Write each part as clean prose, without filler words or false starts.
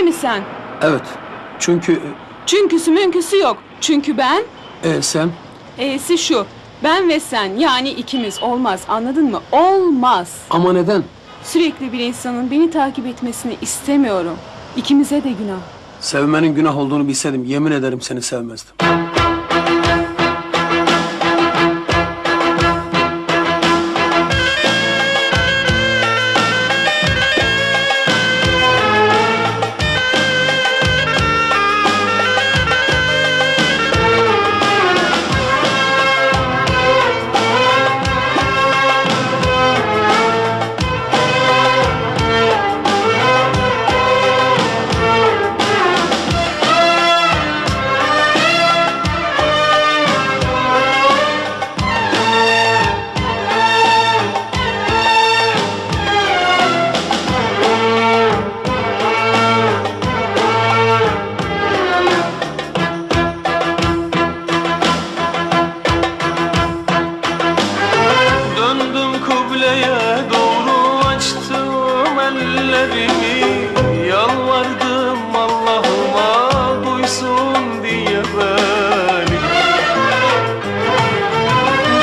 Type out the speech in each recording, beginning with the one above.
mi sen? Evet. Çünkü... Çünküsü münküsü yok. Çünkü ben, sen? E'si şu. Ben ve sen, yani ikimiz olmaz, anladın mı? Olmaz. Ama neden? Sürekli bir insanın beni takip etmesini istemiyorum. İkimize de günah. Sevmenin günah olduğunu bilseydim yemin ederim seni sevmezdim. Yalvardım Allah'ıma duysun diye beni.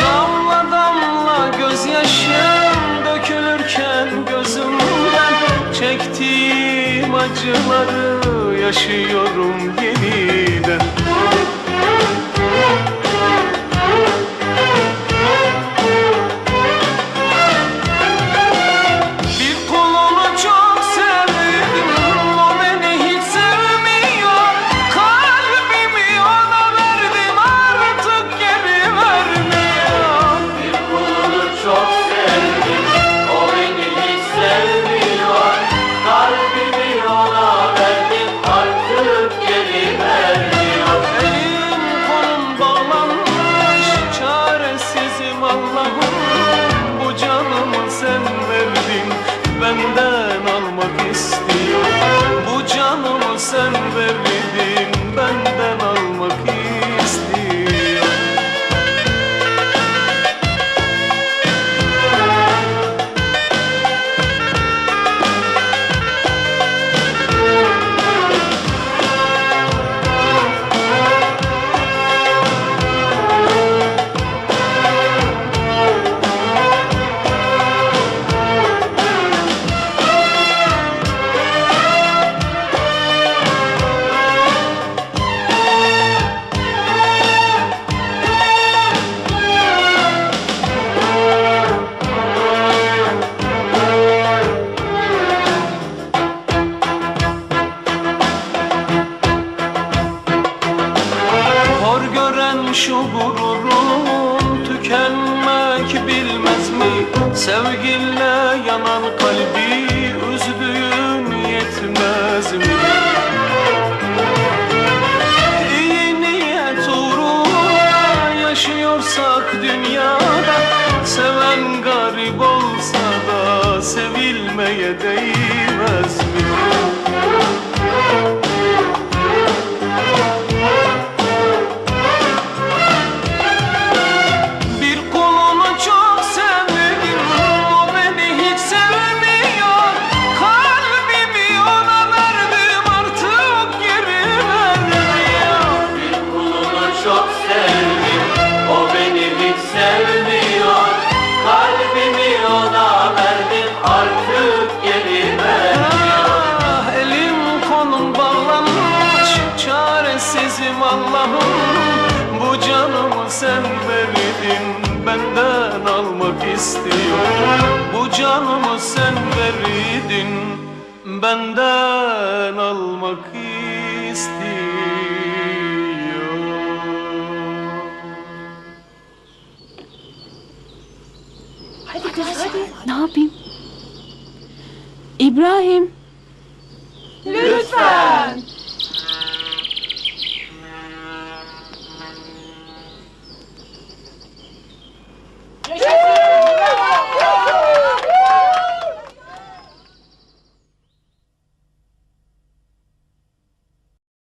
Damla damla gözyaşım dökülürken gözümden çektiğim acıları yaşıyorum yeniden. Benden almak istiyor. Bu canımı sen verdin, benden almak istiyor. Şu gururun tükenmek bilmez mi? Sevginle yanan kalbi üzdüğün yetmez mi? İyi niyet uğruna yaşıyorsak dünyada, seven garip olsa da sevilmeye değmez mi? Allah'ım, bu canımı sen verdin, benden almak istiyor. Bu canımı sen verdin, benden almak istiyor. Hadi kız, hadi. Ne yapayım? İbrahim. Lütfen.